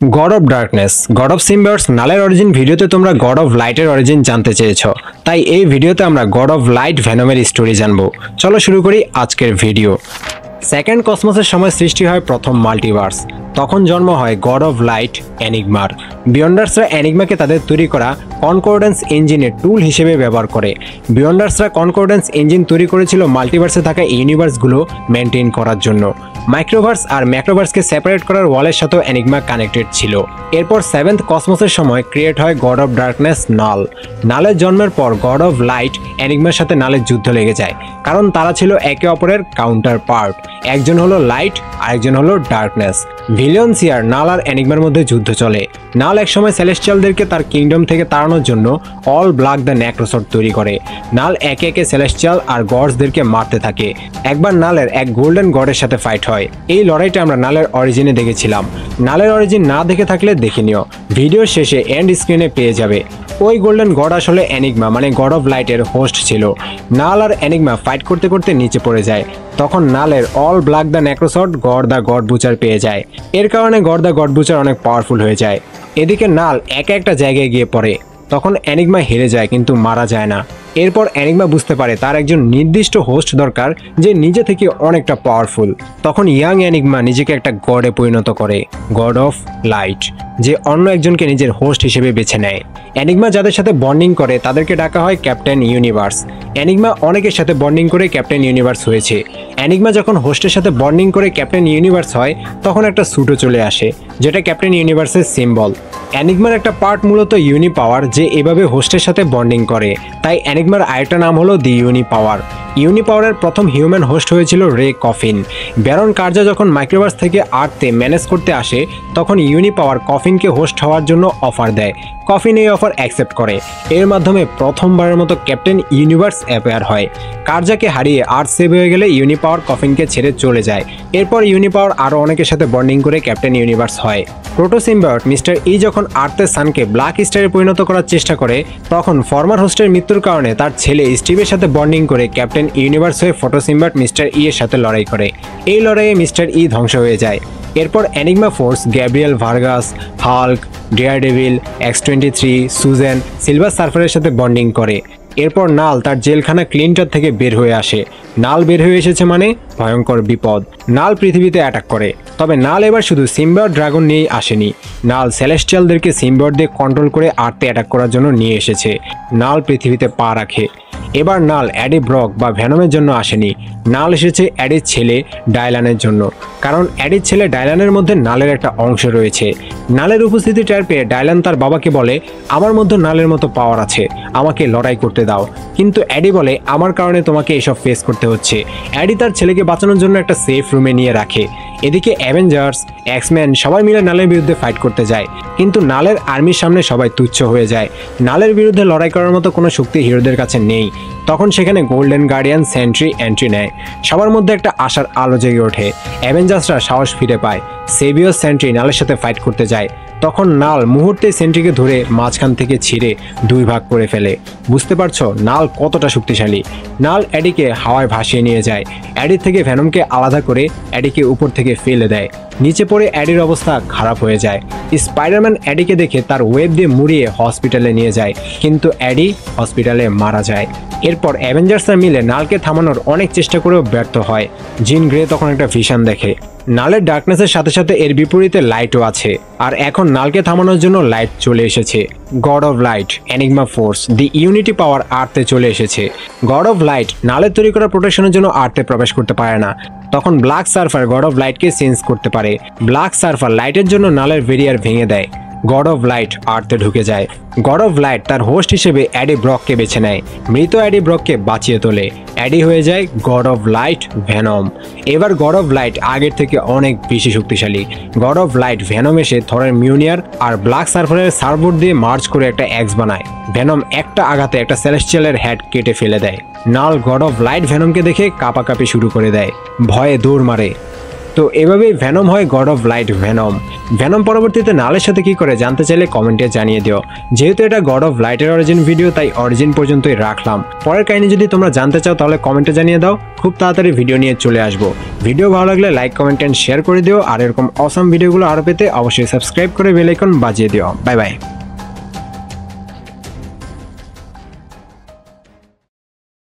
God of darkness, God of symbiotes নালের origin ভিডিওতে তোমরা গড অফ লাইটের অরিজিন জানতে চেয়েছো, তাই এই ভিডিওতে আমরা গড অফ লাইট ভেনমের স্টোরি জানবো। চলো শুরু করি আজকের ভিডিও। সেকেন্ড কসমসের সময় সৃষ্টি হয় প্রথম মাল্টিভার্স। তখন জন্ম হয় গড অফ লাইট এনিগমার। বিয়ন্ডার্সরা এনিগমাকে তাদের তৈরি করা কনকর্ডেন্স ইঞ্জিনের টুল হিসেবে ব্যবহার করে। বিয়ন্ডার্সরা কনকর্ডেন্স ইঞ্জিন তৈরি করেছিল মাল্টিভার্সে থাকা ইউনিভার্সগুলো মেনটেন করার জন্য। মাইক্রোভার্স আর ম্যাক্রোভার্সকে সেপারেট করার ওয়ালের সাথেও এনিগমা কানেক্টেড ছিল। এরপর সেভেন্থ কসমসের সময় ক্রিয়েট হয় গড অফ ডার্কনেস নাল। নালের জন্মের পর গড অফ লাইট এনিগমার সাথে নালের যুদ্ধ লেগে যায়, কারণ তারা ছিল একে অপরের কাউন্টার পার্ট। একজন হলো লাইট, আরেকজন হলো ডার্কনেস। ভিলিয়নসিয়ার নাল আর এনিগমার মধ্যে যুদ্ধ চলে। নাল একসময় সেলেস্টিয়ালদেরকে তার কিংডম থেকে তাড়ানোর জন্য অল ব্ল্যাক দ্য নেক্রোসর্ড তৈরি করে। নাল একে একে সেলেস্টিয়াল আর গডসদেরকে মারতে থাকে। একবার নালের এক গোল্ডেন গডের সাথে ফাইট হয়। এই লড়াইটা আমরা নালের অরিজিনে দেখেছিলাম। নালের অরিজিন না দেখে থাকলে দেখে নিও, ভিডিওর শেষে এন্ড স্ক্রিনে পেয়ে যাবে। ওই গোল্ডেন গড আসলে এনিগমা মানে গড অফ লাইটের হোস্ট ছিল। নাল আর এনিগমা ফাইট করতে করতে নিচে পড়ে যায়। তখন নালের all black the Necrosword Gorr the god butcher পেয়ে যায়। এর কারণে গড দ্য গড বুচার অনেক পাওয়ারফুল হয়ে যায়। এদিকে নাল একা একটা জায়গায় গিয়ে পড়ে। তখন এনিগমা হেরে যায়, কিন্তু মারা যায় না। এরপর এনিগমা বুঝতে পারে তার একজন নির্দিষ্ট হোস্ট দরকার যে নিজে থেকে অনেকটা পাওয়ারফুল। তখন ইয়াং এনিগমা নিজেকে একটা গডে পরিণত করে, গড অফ লাইট, যে অন্য একজনকে নিজের হোস্ট হিসেবে বেছে নেয়। এনিগমা যাদের সাথে বন্ডিং করে তাদেরকে ডাকা হয় ক্যাপ্টেন ইউনিভার্স। এনিগমা অনেকের সাথে বন্ডিং করে ক্যাপ্টেন ইউনিভার্স হয়েছে। এনিগমা যখন হোস্টের সাথে বন্ডিং করে ক্যাপ্টেন ইউনিভার্স হয়, তখন একটা স্যুটও চলে আসে, যেটা ক্যাপ্টেন ইউনিভার্সের সিম্বল। এনিগমার একটা পার্ট মূলত ইউনি পাওয়ার, যে এভাবে হোস্টের সাথে বন্ডিং করে। তাই এনিগমার আরেকটা নাম হলো দি ইউনি পাওয়ার। ইউনি পাওয়ারের প্রথম হিউম্যান হোস্ট হয়েছিল রে কফিন। ব্যারন কার্জা যখন মাইক্রোভার্স থেকে আর্থে ম্যানেজ করতে আসে, তখন ইউনি পাওয়ার কফিনকে হোস্ট হওয়ার জন্য অফার দেয়। কফিন এই অফার অ্যাকসেপ্ট করে। এর মাধ্যমে প্রথমবারের মতো ক্যাপ্টেন ইউনিভার্স অ্যাপেয়ার হয়। কার্জাকে হারিয়ে আর্থ সেভ হয়ে গেলে ইউনি পাওয়ার কফিনকে ছেড়ে চলে যায়। এরপর ইউনি পাওয়ার আরও অনেকের সাথে বন্ডিং করে ক্যাপ্টেন ইউনিভার্স হয়। প্রোটোসিম্বায়ট মিস্টার ই যখন আর্থের সানকে ব্ল্যাক স্টারে পরিণত করার চেষ্টা করে, তখন ফর্মার হোস্টের মৃত্যুর কারণে তার ছেলে স্টিভের সাথে বন্ডিং করে ক্যাপ্টেন ইউনিভার্স হয়ে ফটোসিম্বায়ট মিস্টার ই এর সাথে লড়াই করে। এই লড়াইয়ে মিস্টার ই ধ্বংস হয়ে যায়। এরপর Enigma Force Gabriel Vargas, Hulk, Daredevil, X-23, Susan, silver সার্ফারের সাথে বন্ডিং করে। এরপর নাল তার জেলখানা ক্লিন্টার থেকে বের হয়ে আসে। নাল বের হয়ে এসেছে মানে ভয়ঙ্কর বিপদ। নাল পৃথিবীতে অ্যাটাক করে। তবে নাল এবার শুধু সিম্বায়ট ড্রাগন নিয়েই আসেনি। নাল সেলেস্টিয়ালদেরকে সিম্বায়ট দিয়ে কন্ট্রোল করে আর্থে অ্যাটাক করার জন্য নিয়ে এসেছে। নাল পৃথিবীতে পা রাখে। এবার নাল অ্যাডি ব্রক বা ভেনমের জন্য আসেনি। নাল এসেছে অ্যাডির ছেলে ডায়লানের জন্য, কারণ অ্যাডির ছেলে ডায়লানের মধ্যে নালের একটা অংশ রয়েছে। নালের উপস্থিতি টের পেয়ে ডায়লান তার বাবাকে বলে, আমার মধ্যে নালের মতো পাওয়ার আছে, আমাকে লড়াই করতে দাও। কিন্তু অ্যাডি বলে, আমার কারণে তোমাকে এসব ফেস করতে হচ্ছে। অ্যাডি তার ছেলেকে বাঁচানোর জন্য একটা সেফ রুমে নিয়ে রাখে। এদিকে অ্যাভেঞ্জার্স, এক্সম্যান সবাই মিলে নালের বিরুদ্ধে ফাইট করতে যায়, কিন্তু নালের আর্মির সামনে সবাই তুচ্ছ হয়ে যায়। নালের বিরুদ্ধে লড়াই করার মতো কোনো শক্তি হিরোদের কাছে নেই। তখন সেখানে গোল্ডেন গার্ডিয়ান সেন্ট্রি এন্ট্রি নেয়। সবার মধ্যে একটা আশার আলো জেগে ওঠে। অ্যাভেঞ্জার্সরা সাহস ফিরে পায়। সেভিয়ার সেন্ট্রি নালের সাথে ফাইট করতে যায়। তখন নাল মুহূর্তে সেন্ট্রিকে ধরে মাঝখান থেকে ছিঁড়ে দুই ভাগ করে ফেলে। বুঝতে পারছো নাল কতটা শক্তিশালী। নাল অ্যাডিকে হাওয়ায় ভাসিয়ে নিয়ে যায়। অ্যাডি থেকে ভেনমকে আলাদা করে অ্যাডিকে উপর থেকে ফেলে দেয়। নিচে পড়ে অ্যাডির অবস্থা খারাপ হয়ে যায়। স্পাইডারম্যান অ্যাডিকে দেখে তার ওয়েব দিয়ে মুড়িয়ে হসপিটালে নিয়ে যায়, কিন্তু অ্যাডি হসপিটালে মারা যায়। এরপর অ্যাভেঞ্জার্সরা মিলে নালকে থামানোর অনেক চেষ্টা করেও ব্যর্থ হয়। জিন গ্রে তখন একটা ভিশন দেখে। নালের ডার্কনেসের সাথে সাথে এর বিপরীতে লাইটও আছে, আর এখন নালকে থামানোর জন্য লাইট চলে এসেছে। God of light, Enigma Force, the Unity power আর্থে চলে এসেছে। গড অফ লাইট নালের তৈরি করা প্রোটেকশনের জন্য আর্থে প্রবেশ করতে পারে না। তখন ব্ল্যাক সার্ফার গড অফ লাইটকে চেঞ্জ করতে পারে। ব্ল্যাক সার্ফার লাইটের জন্য নালের ব্যারিয়ার ভেঙে দেয়। গড অফ লাইট আর্থে ঢুকে যায়। গড অফ লাইট তার হোস্ট হিসেবে অ্যাডি ব্রককে বেছে নেয়। মৃত অ্যাডি ব্রককে বাঁচিয়ে তোলে। অ্যাডি হয়ে যায় গড অফ লাইট ভেনম। এবার গড অফ লাইট আগের থেকে অনেক বেশি শক্তিশালী। গড অফ লাইট ভেনম এসে থরের মিউনিয়ার আর ব্ল্যাক সার্ফারের সার্ভোট দিয়ে মার্চ করে একটা এক্স বানায়। ভেনম একটা আঘাতে একটা সেলেস্টিয়ালের হেড কেটে ফেলে দেয়। নাল গড অফ লাইট ভেনমকে দেখে কাঁপাকাঁপি শুরু করে দেয়, ভয়ে দৌড় মারে। তো এভাবেই ভেনম হয় god of light venom. Venom পরবর্তীতে নালের সাথে কি করে জানতে চাইলে কমেন্টে জানিয়ে দিও। যেহেতু এটা গড অফ লাইটের অরিজিন ভিডিও, তাই অরিজিন পর্যন্তই রাখলাম। পরের কাহিনী যদি তোমরা জানতে চাও তাহলে কমেন্টে জানিয়ে দাও, খুব তাড়াতাড়ি ভিডিও নিয়ে চলে আসবো। ভিডিও ভালো লাগলে লাইক কমেন্ট এন্ড শেয়ার করে দিও আর এরকম অসাম ভিডিওগুলো আরও পেতে অবশ্যই সাবস্ক্রাইব করে বেল আইকন বাজিয়ে দিও। Bye bye.